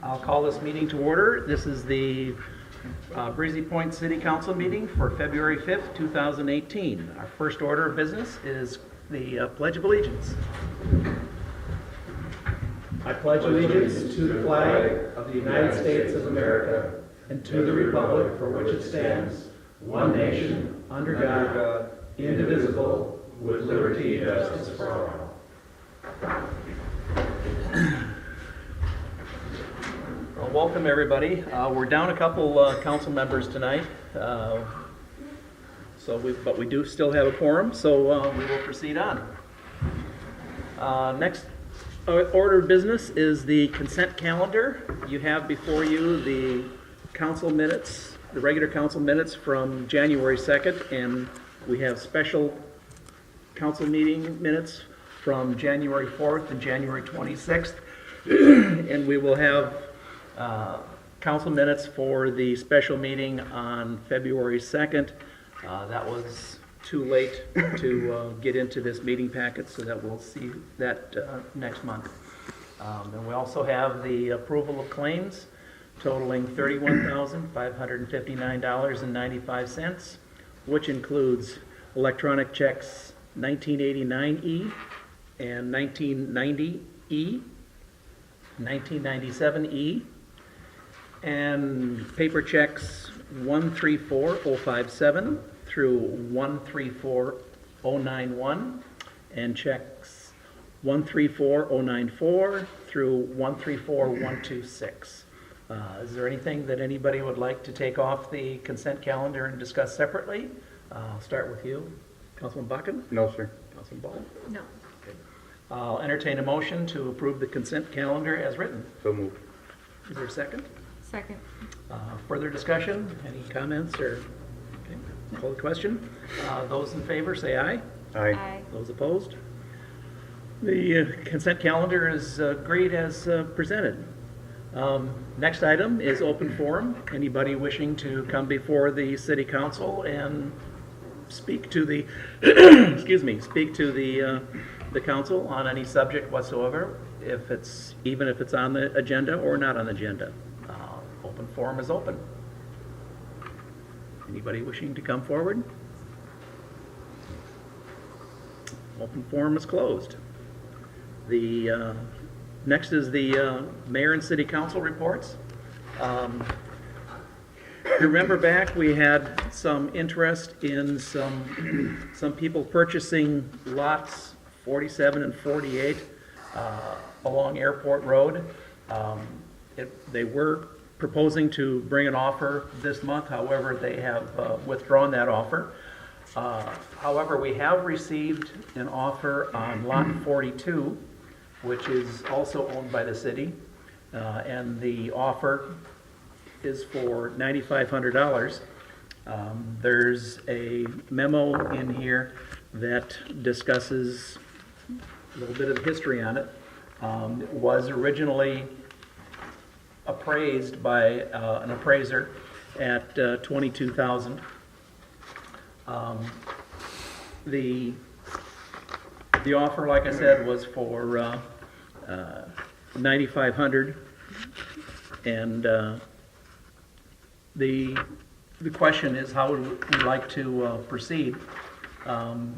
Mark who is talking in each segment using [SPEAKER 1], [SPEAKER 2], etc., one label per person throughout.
[SPEAKER 1] I'll call this meeting to order. This is the Breezy Point City Council meeting for February 5th, 2018. Our first order of business is the Pledge of Allegiance. I pledge allegiance to the flag of the United States of America and to the republic for which it stands, one nation, under God, indivisible, with liberty and justice for all. Well, welcome everybody. We're down a couple council members tonight, but we do still have a quorum, so we will proceed on. Next order of business is the consent calendar. You have before you the council minutes, the regular council minutes from January 2nd, and we have special council meeting minutes from January 4th and January 26th, and we will have council minutes for the special meeting on February 2nd. That was too late to get into this meeting packet, so that we'll see that next month. And we also have the approval of claims totaling $31,559.95, which includes electronic checks 1989E and 1990E, 1997E, and paper checks 134057 through 134091, and checks 134094 through 134126. Is there anything that anybody would like to take off the consent calendar and discuss separately? I'll start with you, Councilman Buchan.
[SPEAKER 2] No, sir.
[SPEAKER 1] Councilman Ball.
[SPEAKER 3] No.
[SPEAKER 1] Okay. I'll entertain a motion to approve the consent calendar as written.
[SPEAKER 2] So moved.
[SPEAKER 1] Is there a second?
[SPEAKER 3] Second.
[SPEAKER 1] Further discussion? Any comments or? Okay. Call the question. Those in favor say aye.
[SPEAKER 2] Aye.
[SPEAKER 3] Aye.
[SPEAKER 1] Those opposed? The consent calendar is agreed as presented. Next item is open forum. Anybody wishing to come before the city council and speak to the speak to the council on any subject whatsoever, even if it's on the agenda or not on the agenda. Open forum is open. Anybody wishing to come forward? Open forum is closed. The next is the mayor and city council reports. Remember back, we had some interest in some people purchasing lots 47 and 48 along Airport Road. They were proposing to bring an offer this month, however, they have withdrawn that offer. However, we have received an offer on lot 42, which is also owned by the city, and the offer is for $9,500. There's a memo in here that discusses a little bit of the history on it. It was originally appraised by an appraiser at $22,000. The offer, like I said, was for $9,500, and the question is how would we like to proceed,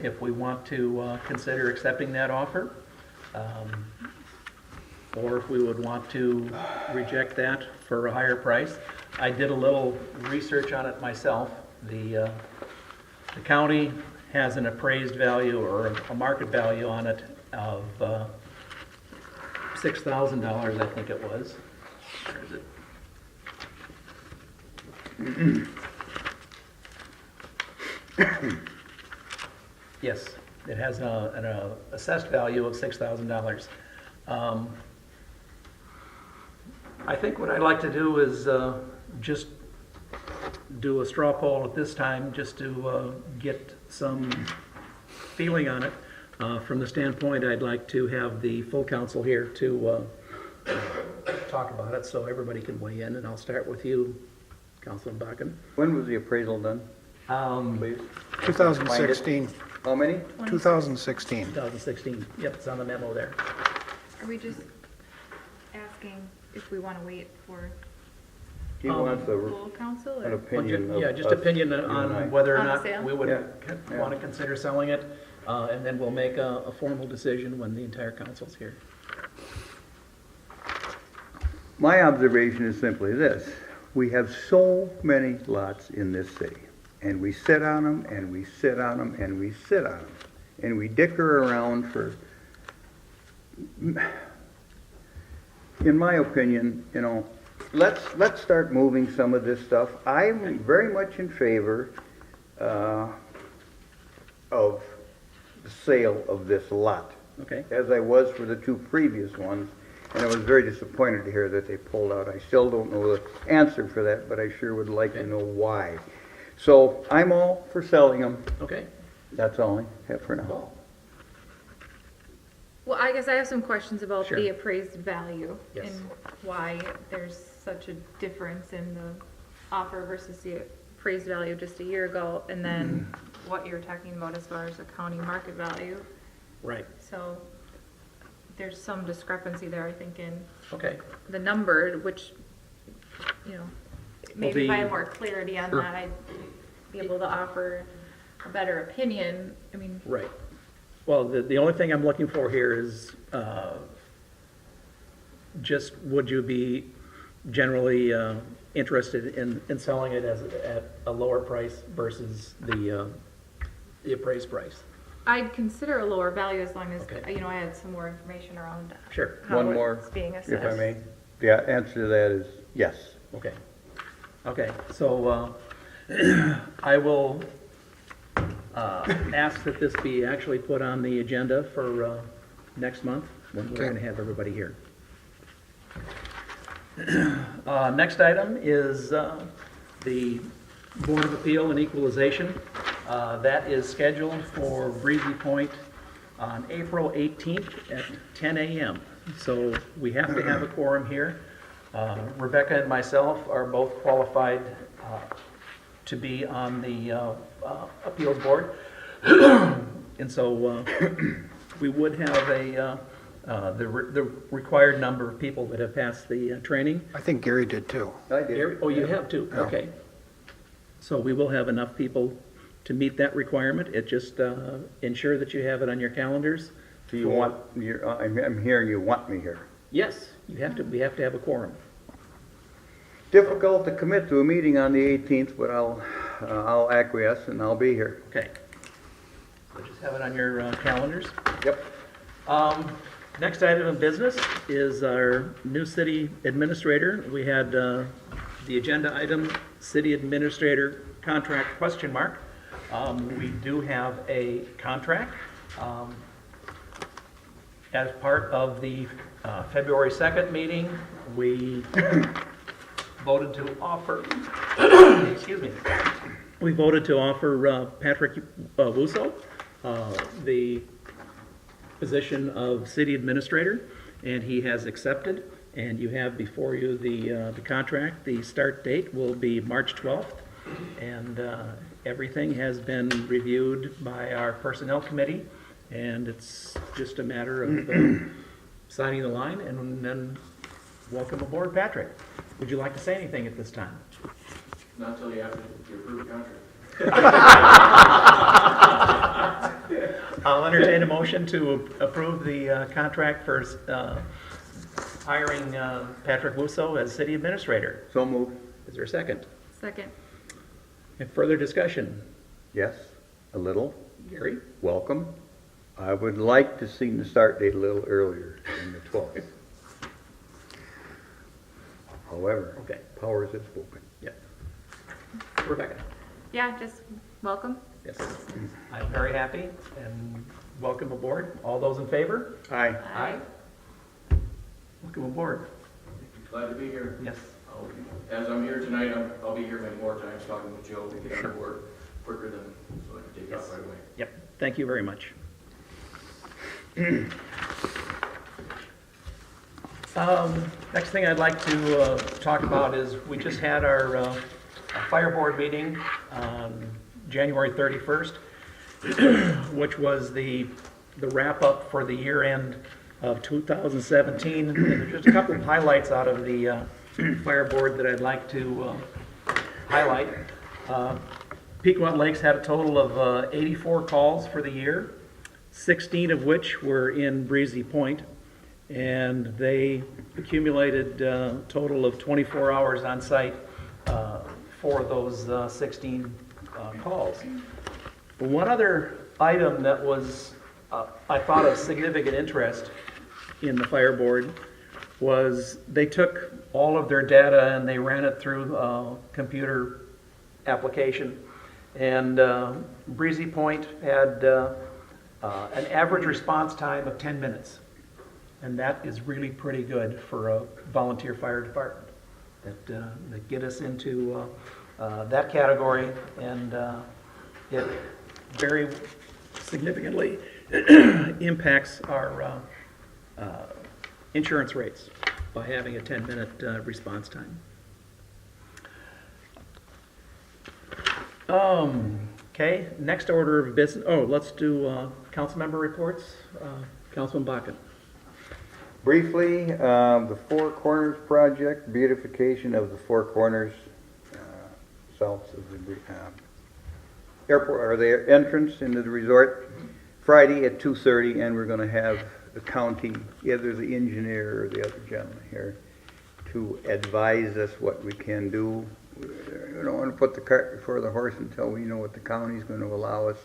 [SPEAKER 1] if we want to consider accepting that offer, or if we would want to reject that for a higher price. I did a little research on it myself. The county has an appraised value or a market value on it of $6,000, I think it was. Where is it? Yes, it has an assessed value of $6,000. I think what I'd like to do is just do a straw poll at this time, just to get some feeling on it. From the standpoint, I'd like to have the full council here to talk about it, so everybody can weigh in, and I'll start with you, Councilman Bakken.
[SPEAKER 2] When was the appraisal done, please?
[SPEAKER 4] 2016.
[SPEAKER 2] How many?
[SPEAKER 4] 2016.
[SPEAKER 1] 2016. Yep, it's on the memo there.
[SPEAKER 3] Are we just asking if we want to wait for
[SPEAKER 2] He wants
[SPEAKER 3] full council
[SPEAKER 2] an
[SPEAKER 3] or?
[SPEAKER 2] opinion of
[SPEAKER 1] Yeah, just
[SPEAKER 2] us,
[SPEAKER 1] opinion
[SPEAKER 2] you and I.
[SPEAKER 1] on whether or
[SPEAKER 3] On the
[SPEAKER 1] not
[SPEAKER 3] sale?
[SPEAKER 1] we would
[SPEAKER 2] Yeah.
[SPEAKER 1] want to consider selling it, and then we'll make a formal decision when the entire council's here.
[SPEAKER 2] My observation is simply this. We have so many lots in this city, and we sit on them, and we sit on them, and we sit on them, and we dicker around for, in my opinion, you know, let's start moving some of this stuff. I'm very much in favor of the sale of this lot,
[SPEAKER 1] Okay?
[SPEAKER 2] as I was for the two previous ones, and I was very disappointed to hear that they pulled out. I still don't know the answer for that, but I sure would like to know why. So I'm all for selling them.
[SPEAKER 1] Okay?
[SPEAKER 2] That's all I have for now.
[SPEAKER 3] Well, I guess I have some questions about
[SPEAKER 1] Sure.
[SPEAKER 3] the appraised value.
[SPEAKER 1] Yes.
[SPEAKER 3] And why there's such a difference in the offer versus the appraised value just a year ago, and then what you're talking about as far as the county market value.
[SPEAKER 1] Right.
[SPEAKER 3] So there's some discrepancy there, I think, in
[SPEAKER 1] Okay.
[SPEAKER 3] the number, which, maybe if I
[SPEAKER 1] the-
[SPEAKER 3] had more clarity on
[SPEAKER 1] Sure.
[SPEAKER 3] that, I'd be able to offer a better opinion. I mean,
[SPEAKER 1] Right. Well, the only thing I'm looking for here is, just would you be generally interested in selling it at a lower price versus the appraised price?
[SPEAKER 3] I'd consider a lower value as long as,
[SPEAKER 1] Okay.
[SPEAKER 3] I had some more information around
[SPEAKER 1] Sure.
[SPEAKER 3] how
[SPEAKER 2] One more,
[SPEAKER 3] it's being assessed.
[SPEAKER 2] if I may. The answer to that is yes.
[SPEAKER 1] Okay. Okay, so I will ask that this be actually put on the agenda for next month, when we're
[SPEAKER 4] Okay.
[SPEAKER 1] going to have everybody here. Next item is the Board of Appeal and Equalization. That is scheduled for Breezy Point on April 18th at 10 a.m. So we have to have a quorum here. Rebecca and myself are both qualified to be on the appeals board. And so we would have the required number of people that have passed the training.
[SPEAKER 4] I think Gary did too.
[SPEAKER 2] I did.
[SPEAKER 1] Gary? Oh, you have too?
[SPEAKER 4] Yeah.
[SPEAKER 1] Okay. So we will have enough people to meet that requirement. It just ensure that you have it on your calendars.
[SPEAKER 2] Do you want, I'm hearing you want me here.
[SPEAKER 1] Yes, you have to, we have to have a quorum.
[SPEAKER 2] Difficult to commit to a meeting on the 18th, but I'll acquiesce and I'll be here.
[SPEAKER 1] Okay. So just have it on your calendars.
[SPEAKER 2] Yep.
[SPEAKER 1] Next item of business is our new city administrator. We had the agenda item, city administrator contract question mark. We do have a contract. As part of the February 2nd meeting, we voted to offer, excuse me, we voted to offer Patrick Wusso the position of city administrator, and he has accepted. And you have before you the contract. The start date will be March 12th, and everything has been reviewed by our personnel committee, and it's just a matter of signing the line, and then welcome aboard, Patrick. Would you like to say anything at this time?
[SPEAKER 5] Not until you have to approve the contract.
[SPEAKER 1] I'll entertain a motion to approve the contract for hiring Patrick Wusso as city administrator.
[SPEAKER 2] So moved.
[SPEAKER 1] Is there a second?
[SPEAKER 3] Second.
[SPEAKER 1] Any further discussion?
[SPEAKER 2] Yes, a little.
[SPEAKER 1] Gary?
[SPEAKER 2] Welcome. I would like to see the start date a little earlier than the 12th. However,
[SPEAKER 1] Okay.
[SPEAKER 2] powers have spoken.
[SPEAKER 1] Yeah. Rebecca?
[SPEAKER 3] Yeah, just welcome.
[SPEAKER 1] Yes. I'm very happy and welcome aboard. All those in favor?
[SPEAKER 2] Aye.
[SPEAKER 1] Aye. Welcome aboard.
[SPEAKER 5] Glad to be here.
[SPEAKER 1] Yes.
[SPEAKER 5] As I'm here tonight, I'll be here many more times talking with Joe to get on board quicker than, so I can take off right away.
[SPEAKER 1] Yep. Thank you very much. Next thing I'd like to talk about is we just had our fire board meeting on January 31st, which was the wrap-up for the year-end of 2017. And there's just a couple of highlights out of the fire board that I'd like to highlight. Pequot Lakes had a total of 84 calls for the year, 16 of which were in Breezy Point, and they accumulated a total of 24 hours on site for those 16 calls. One other item that was, I thought, of significant interest in the fire board was they took all of their data and they ran it through a computer application. And Breezy Point had an average response time of 10 minutes. And that is really pretty good for a volunteer fire department. That get us into that category, and it very significantly impacts our insurance rates by having a 10-minute response time. Okay, next order of business. Oh, let's do council member reports. Councilman Bakken.
[SPEAKER 2] Briefly, the Four Corners project, beautification of the Four Corners south of the airport, or the entrance into the resort, Friday at 2:30, and we're going to have the county, either the engineer or the other gentleman here, to advise us what we can do. We don't want to put the cart before the horse until we know what the county's going to allow us,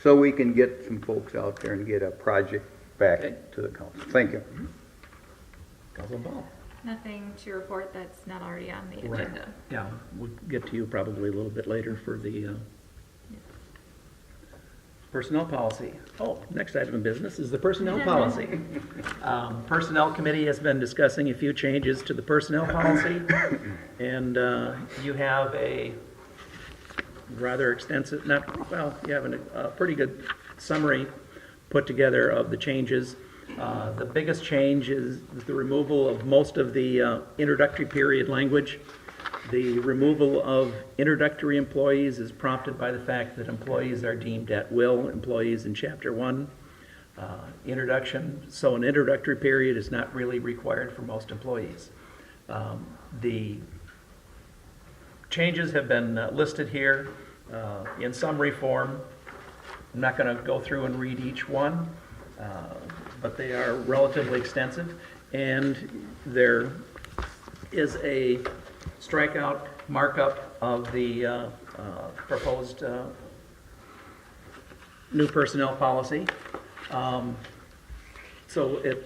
[SPEAKER 2] so we can get some folks out there and get a project back to the council. Thank you.
[SPEAKER 1] Councilman Ball.
[SPEAKER 3] Nothing to report that's not already on the
[SPEAKER 1] Right.
[SPEAKER 3] agenda.
[SPEAKER 1] Yeah, we'll get to you probably a little bit later for the personnel policy. Oh, next item of business is the personnel policy. Personnel committee has been discussing a few changes to the personnel policy, and you have a rather extensive, you have a pretty good summary put together of the changes. The biggest change is the removal of most of the introductory period language. The removal of introductory employees is prompted by the fact that employees are deemed at will employees in Chapter 1. So an introductory period is not really required for most employees. The changes have been listed here in summary form. I'm not going to go through and read each one, but they are relatively extensive, and there is a strikeout markup of the proposed new personnel policy. So at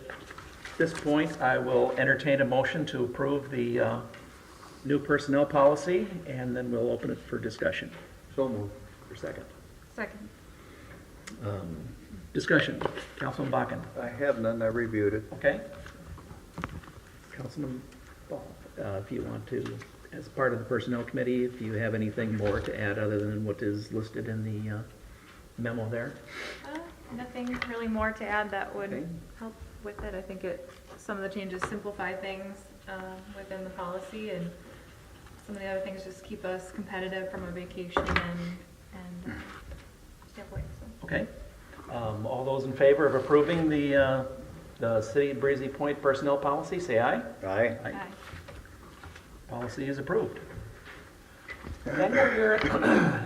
[SPEAKER 1] this point, I will entertain a motion to approve the new personnel policy, and then we'll open it for discussion.
[SPEAKER 2] So moved.
[SPEAKER 1] For a second.
[SPEAKER 3] Second.
[SPEAKER 1] Discussion. Councilman Bakken.
[SPEAKER 2] I have none, I reviewed it.
[SPEAKER 1] Okay. Councilman Ball, if you want to, as part of the personnel committee, if you have anything more to add other than what is listed in the memo there.
[SPEAKER 3] Nothing really more to add that would
[SPEAKER 1] Okay.
[SPEAKER 3] help with it. I think some of the changes simplify things within the policy, and some of the other things just keep us competitive from a vacation and standpoint. So.
[SPEAKER 1] Okay. All those in favor of approving the City of Breezy Point personnel policy, say aye.
[SPEAKER 2] Aye.
[SPEAKER 3] Aye.
[SPEAKER 1] Policy is approved.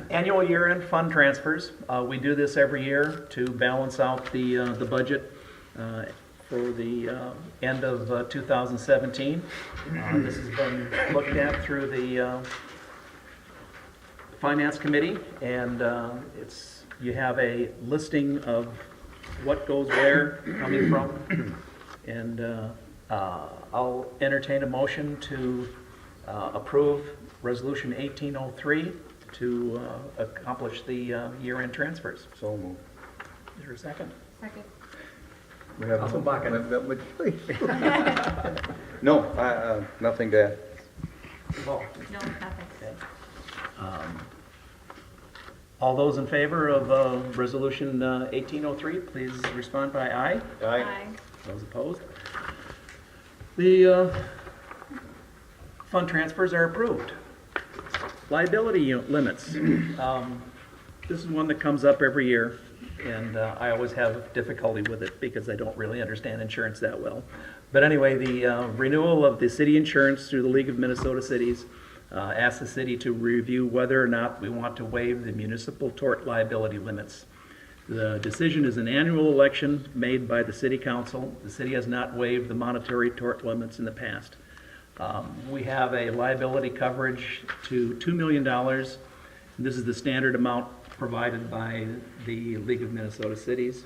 [SPEAKER 1] Annual year-end fund transfers. We do this every year to balance out the budget for the end of 2017. This has been looked at through the Finance Committee, and you have a listing of what goes where, coming from, and I'll entertain a motion to approve Resolution 1803 to accomplish the year-end transfers.
[SPEAKER 2] So moved.
[SPEAKER 1] Is there a second?
[SPEAKER 3] Second.
[SPEAKER 2] We have
[SPEAKER 1] Councilman Bakken.
[SPEAKER 2] we have that much space. No, nothing to add.
[SPEAKER 1] Oh,
[SPEAKER 3] No, nothing.
[SPEAKER 1] okay. All those in favor of Resolution 1803, please respond by aye.
[SPEAKER 3] Aye.
[SPEAKER 1] Those opposed? The fund transfers are approved. Liability limits. This is one that comes up every year. and I always have difficulty with it because I don't really understand insurance that well. But anyway, the renewal of the city insurance through the League of Minnesota Cities asks the city to review whether or not we want to waive the municipal tort liability limits. The decision is an annual election made by the city council. The city has not waived the monetary tort limits in the past. We have a liability coverage to $2 million. This is the standard amount provided by the League of Minnesota Cities.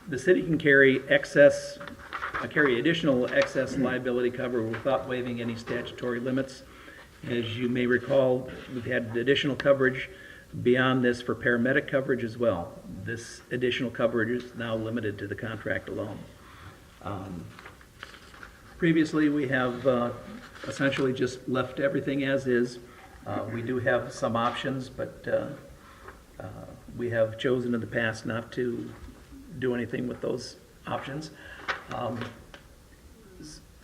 [SPEAKER 1] The city can carry additional excess liability cover without waiving any statutory limits. As you may recall, we've had additional coverage beyond this for paramedic coverage as well. This additional coverage is now limited to the contract alone. Previously, we have essentially just left everything as is. We do have some options, but we have chosen in the past not to do anything with those options.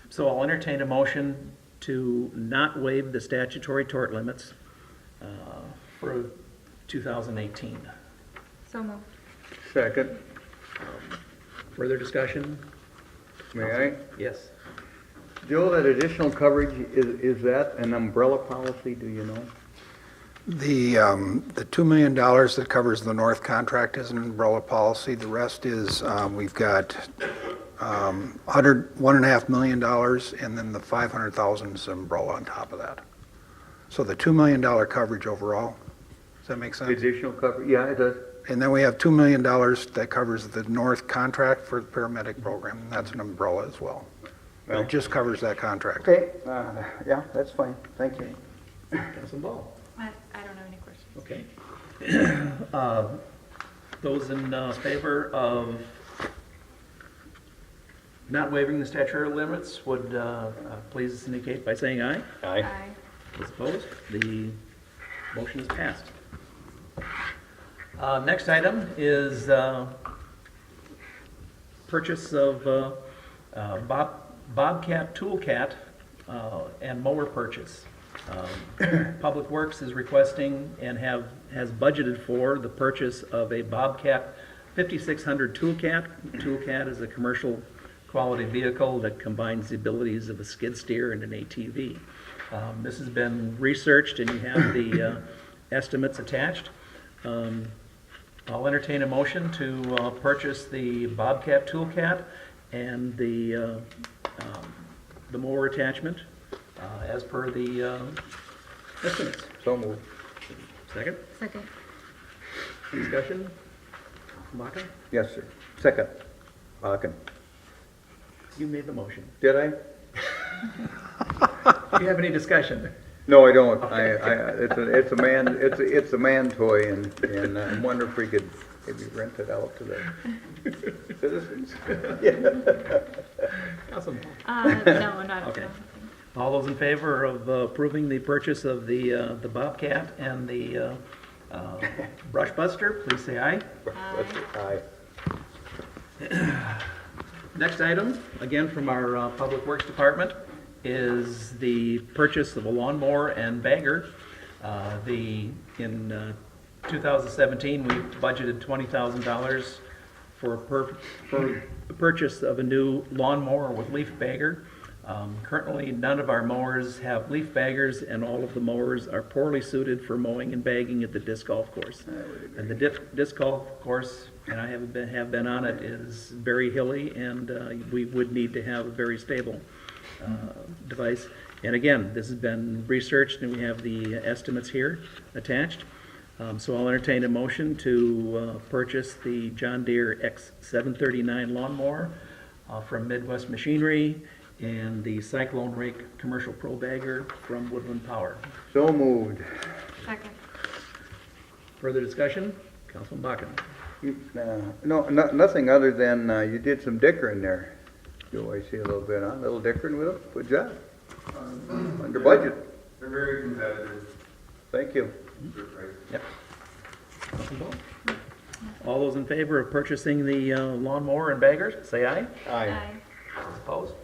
[SPEAKER 1] So I'll entertain a motion to not waive the statutory tort limits for 2018.
[SPEAKER 3] So moved.
[SPEAKER 2] Second,
[SPEAKER 1] Further discussion?
[SPEAKER 2] may I?
[SPEAKER 1] Yes.
[SPEAKER 2] Joe, that additional coverage, is that an umbrella policy, do you know?
[SPEAKER 4] The $2 million that covers the north contract is an umbrella policy. The rest is, we've got $1.5 million, and then the $500,000 is umbrella on top of that. So the $2 million coverage overall. Does that make sense?
[SPEAKER 2] Additional cover, yeah, it does.
[SPEAKER 4] And then we have $2 million that covers the north contract for the paramedic program. And that's an umbrella as well. But it just covers that contract.
[SPEAKER 2] Okay, yeah, that's fine, thank you.
[SPEAKER 1] Councilman Ball?
[SPEAKER 3] I don't have any questions.
[SPEAKER 1] Okay. Those in favor of not waiving the statutory limits would please indicate by saying aye.
[SPEAKER 3] Aye.
[SPEAKER 1] Those opposed? The motion is passed. Next item is purchase of Bobcat Toolcat and mower purchase. Public Works is requesting and has budgeted for the purchase of a Bobcat 5600 Toolcat. Toolcat is a commercial quality vehicle that combines the abilities of a skid steer and an ATV. This has been researched and you have the estimates attached. I'll entertain a motion to purchase the Bobcat Toolcat and the mower attachment as per the estimates.
[SPEAKER 2] So moved.
[SPEAKER 1] Second?
[SPEAKER 3] Second.
[SPEAKER 1] Discussion? Baca?
[SPEAKER 2] Yes, sir. Second, Bakken.
[SPEAKER 1] You made the motion.
[SPEAKER 2] Did I?
[SPEAKER 1] Do you have any discussion?
[SPEAKER 2] No, I don't. It's a man toy, and I wonder if we could maybe rent it out to the citizens.
[SPEAKER 1] Awesome.
[SPEAKER 3] No, not.
[SPEAKER 1] Okay. All those in favor of approving the purchase of the Bobcat and the Brush Buster, please say aye.
[SPEAKER 2] Aye.
[SPEAKER 1] Next item, again from our Public Works Department, is the purchase of a lawnmower and bagger. In 2017, we budgeted $20,000 for the purchase of a new lawnmower with leaf bagger. Currently, none of our mowers have leaf baggers, and all of the mowers are poorly suited for mowing and bagging at the disc golf course. And the disc golf course, and I have been on it, is very hilly, and we would need to have a very stable device. And again, this has been researched, and we have the estimates here attached. So I'll entertain a motion to purchase the John Deere X739 lawnmower from Midwest Machinery and the Cyclone Rake Commercial Pro Bagger from Woodland Power.
[SPEAKER 2] So moved.
[SPEAKER 3] Second.
[SPEAKER 1] Further discussion? Councilman Bakken.
[SPEAKER 2] No, nothing other than you did some dickering there. Joe, I see a little bit on, a little dickering with it. Good job. Under budget.
[SPEAKER 6] They're very competitive.
[SPEAKER 2] Thank you.
[SPEAKER 6] Good price.
[SPEAKER 1] Yep. Councilman Ball? All those in favor of purchasing the lawnmower and baggers, say aye.
[SPEAKER 3] Aye.
[SPEAKER 1] Opposed?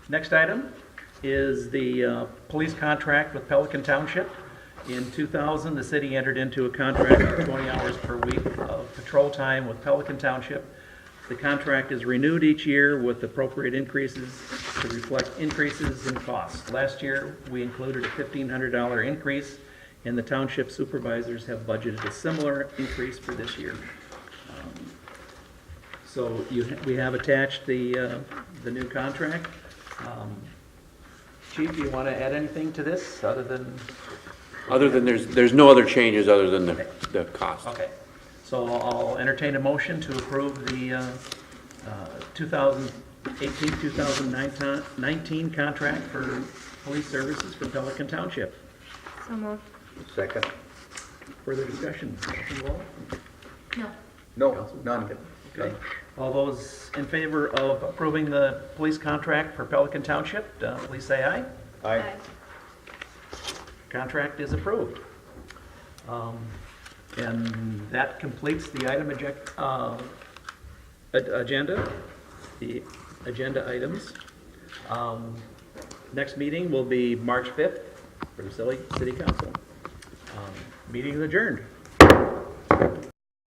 [SPEAKER 1] Next item is the police contract with Pelican Township. In 2000, the city entered into a contract for 20 hours per week of patrol time with Pelican Township. The contract is renewed each year with appropriate increases to reflect increases in costs. Last year, we included a $1,500 increase, and the township supervisors have budgeted a similar increase for this year. So we have attached the new contract. Chief, do you want to add anything to this other than?
[SPEAKER 7] Other than there's no other changes other than the cost.
[SPEAKER 1] Okay, so I'll entertain a motion to approve the 2018-2019 contract for police services for Pelican Township.
[SPEAKER 3] So moved.
[SPEAKER 2] Second?
[SPEAKER 1] Further discussion?
[SPEAKER 3] No.
[SPEAKER 2] No, none.
[SPEAKER 1] Okay, all those in favor of approving the police contract for Pelican Township, please say aye.
[SPEAKER 2] Aye.
[SPEAKER 1] Contract is approved. And that completes the agenda, the agenda items. Next meeting will be March 5th for the city council. Meeting is adjourned.